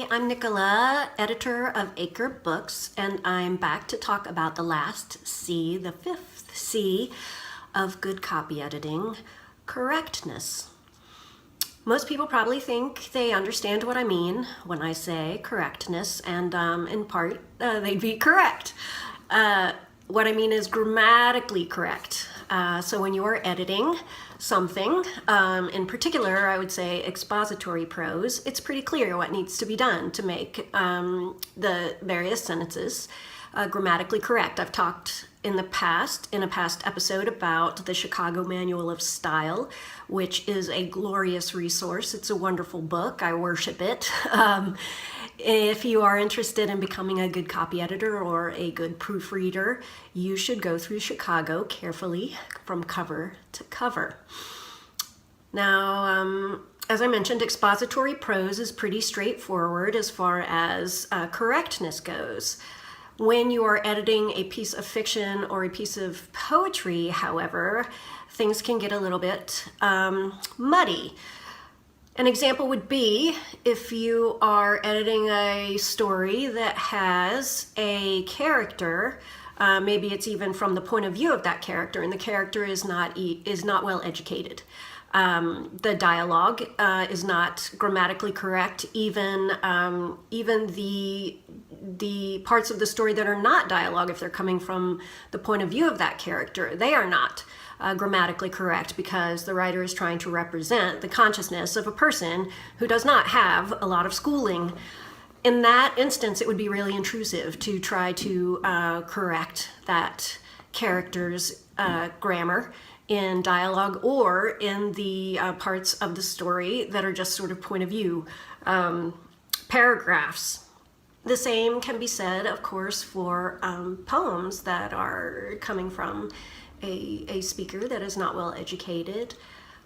Hi, I'm Nicola, editor of Acre Books, and I'm back to talk about the last C, the fifth C of good copy editing, correctness. Most people probably think they understand what I mean when I say correctness, and in part, they'd be correct. What I mean is grammatically correct. So when you are editing something, in particular, I would say expository prose, it's pretty clear what needs to be done to make the various sentences grammatically correct. I've talked in a past episode about the Chicago Manual of Style, which is a glorious resource. It's a wonderful book. I worship it. If you are interested in becoming a good copy editor or a good proofreader, you should go through Chicago carefully from cover to cover. Now, as I mentioned, expository prose is pretty straightforward as far as correctness goes. When you are editing a piece of fiction or a piece of poetry, however, things can get a little bit muddy. An example would be if you are editing a story that has a character, maybe it's even from the point of view of that character, and the character is not well educated. The dialogue is not grammatically correct. Even the parts of the story that are not dialogue, if they're coming from the point of view of that character, they are not grammatically correct because the writer is trying to represent the consciousness of a person who does not have a lot of schooling. In that instance, it would be really intrusive to try to correct that character's grammar in dialogue or in the parts of the story that are just sort of point of view paragraphs. The same can be said, of course, for poems that are coming from a speaker that is not well educated.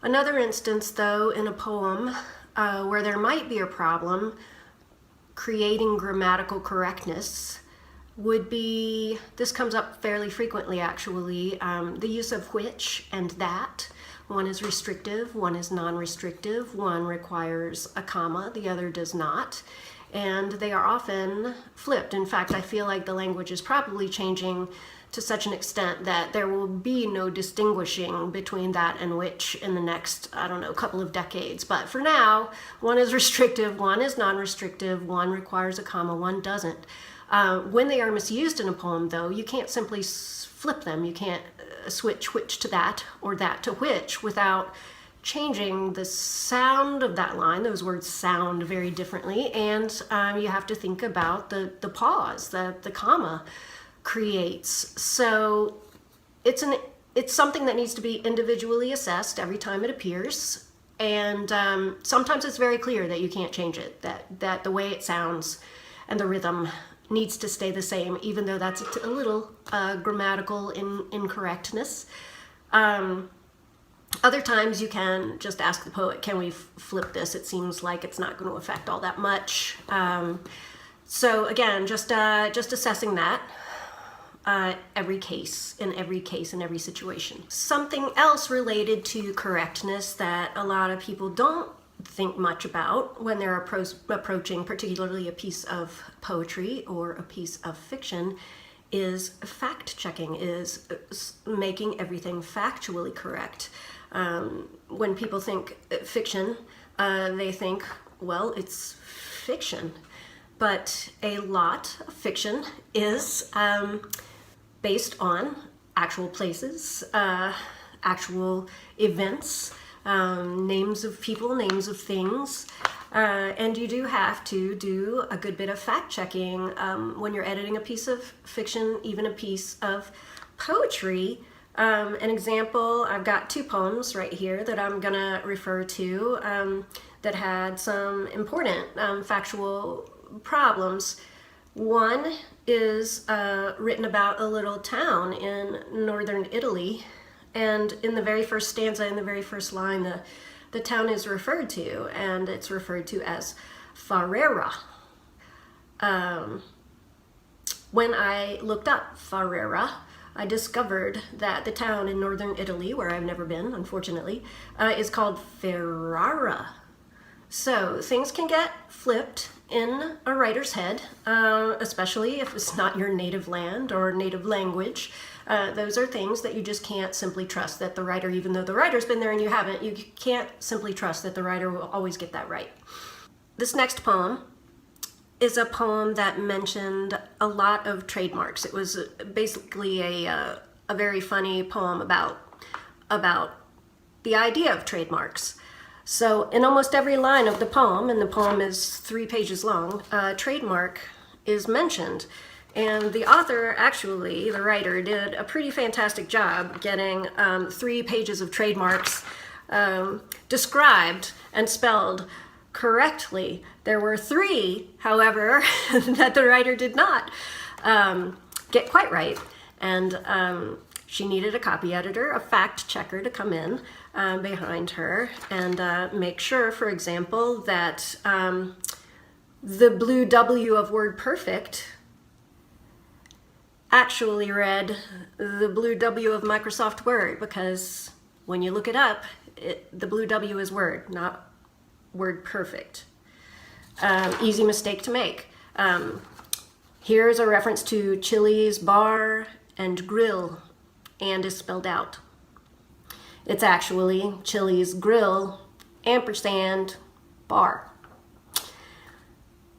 Another instance, though, in a poem where there might be a problem creating grammatical correctness would be, this comes up fairly frequently actually, the use of which and that. One is restrictive, one is non-restrictive, one requires a comma, the other does not. And they are often flipped. In fact, I feel like the language is probably changing to such an extent that there will be no distinguishing between that and which in the next, I don't know, couple of decades. But for now, one is restrictive, one is non-restrictive, one requires a comma, one doesn't. When they are misused in a poem, though, you can't simply flip them. You can't switch which to that or that to which without changing the sound of that line. Those words sound very differently, and you have to think about the pause that the comma creates. So it's something that needs to be individually assessed every time it appears, and sometimes it's very clear that you can't change it, that the way it sounds and the rhythm needs to stay the same, even though that's a little grammatical incorrectness. Other times you can just ask the poet, can we flip this? It seems like it's not going to affect all that much. So again, just assessing that every case, in every situation. Something else related to correctness that a lot of people don't think much about when they're approaching particularly a piece of poetry or a piece of fiction is fact-checking, is making everything factually correct. When people think fiction, they think, well, it's fiction. But a lot of fiction is based on actual places, actual events, names of people, names of things, and you do have to do a good bit of fact-checking when you're editing a piece of fiction, even a piece of poetry. An example, I've got two poems right here that I'm gonna refer to that had some important factual problems. One is written about a little town in northern Italy, and in the very first stanza, in the very first line, the town is referred to, and it's referred to as Ferrara. When I looked up Ferrara, I discovered that the town in northern Italy, where I've never been, unfortunately, is called Ferrara. So things can get flipped in a writer's head, especially if it's not your native land or native language. Those are things that you just can't simply trust that the writer, even though the writer's been there and you haven't, you can't simply trust that the writer will always get that right. This next poem is a poem that mentioned a lot of trademarks. It was basically a very funny poem about the idea of trademarks. So in almost every line of the poem, and the poem is 3 pages long, trademark is mentioned. And the author, actually, the writer, did a pretty fantastic job getting 3 pages of trademarks described and spelled correctly. There were 3, however, that the writer did not get quite right. And she needed a copy editor, a fact checker to come in behind her and make sure, for example, that the blue W of word perfect actually read the blue W of Microsoft Word, because when you look it up, the blue W is Word, not word perfect. Easy mistake to make. Here's a reference to Chili's bar and grill, and is spelled out. It's actually Chili's grill ampersand bar.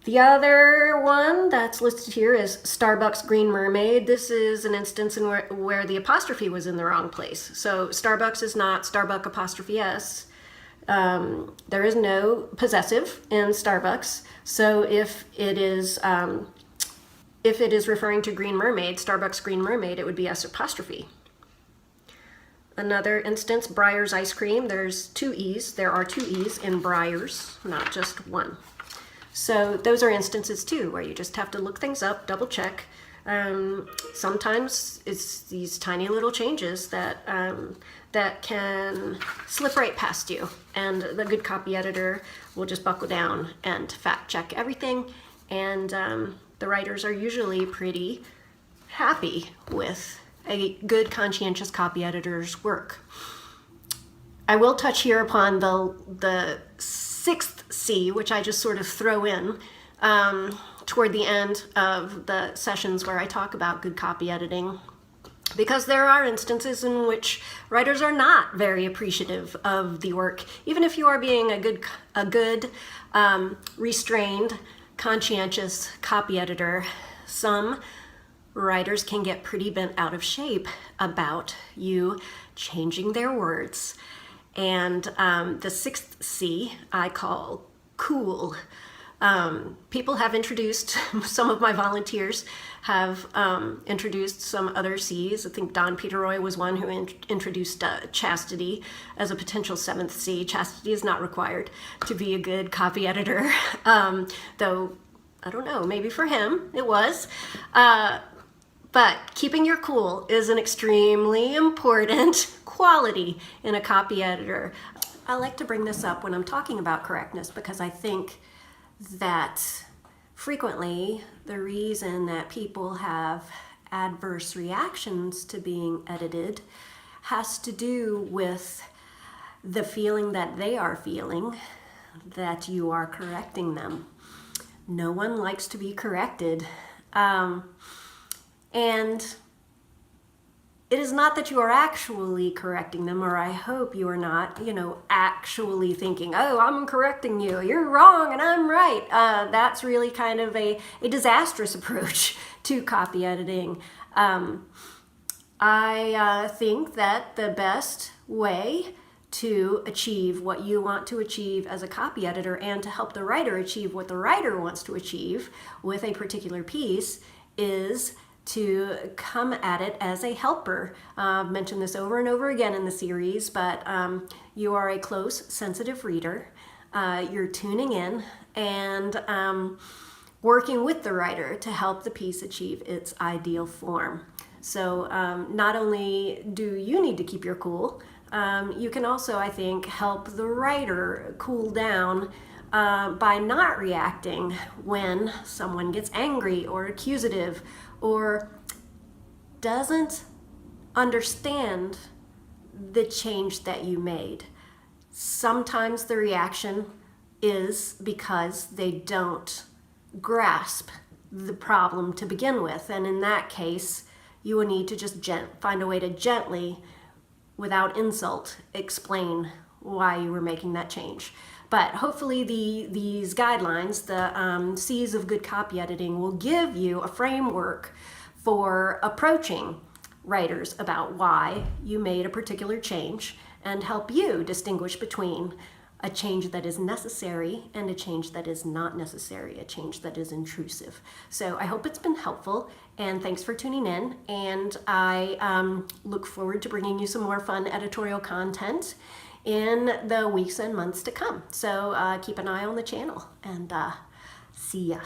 The other one that's listed here is Starbucks Green Mermaid. This is an instance in where the apostrophe was in the wrong place. So Starbucks is not Starbuck apostrophe S. There is no possessive in Starbucks. So if it is referring to Green Mermaid, Starbucks Green Mermaid, it would be S apostrophe. Another instance, Breyers ice cream. There's 2 E's. There are 2 E's in Breyers, not just 1. So those are instances too, where you just have to look things up, double check. Sometimes it's these tiny little changes that can slip right past you, and the good copy editor will just buckle down and fact check everything, and the writers are usually pretty happy with a good, conscientious copy editor's work. I will touch here upon the 6th C, which I just sort of throw in toward the end of the sessions where I talk about good copy editing, because there are instances in which writers are not very appreciative of the work. Even if you are being a good restrained, conscientious copy editor, some writers can get pretty bent out of shape about you changing their words. And the 6th C I call cool. People have introduced, some of my volunteers have introduced some other C's. I think Don Peteroy was one who introduced chastity as a potential 7th C. Chastity is not required to be a good copy editor, though I don't know, maybe for him it was. But keeping your cool is an extremely important quality in a copy editor. I like to bring this up when I'm talking about correctness, because I think that frequently the reason that people have adverse reactions to being edited has to do with the feeling that they are feeling that you are correcting them. No one likes to be corrected. And it is not that you are actually correcting them, or I hope you are not, actually thinking, oh, I'm correcting you, you're wrong and I'm right. That's really kind of a disastrous approach to copy editing. I think that the best way to achieve what you want to achieve as a copy editor, and to help the writer achieve what the writer wants to achieve with a particular piece, is to come at it as a helper. I've mentioned this over and over again in the series, but you are a close, sensitive reader. You're tuning in and working with the writer to help the piece achieve its ideal form. So not only do you need to keep your cool, you can also, I think, help the writer cool down by not reacting when someone gets angry or accusative or doesn't understand the change that you made. Sometimes the reaction is because they don't grasp the problem to begin with. And in that case, you will need to just find a way to gently, without insult, explain why you were making that change. But hopefully these guidelines, the C's of good copy editing, will give you a framework for approaching writers about why you made a particular change and help you distinguish between a change that is necessary and a change that is not necessary, a change that is intrusive. So I hope it's been helpful, and thanks for tuning in. And I look forward to bringing you some more fun editorial content in the weeks and months to come. So keep an eye on the channel, and see ya.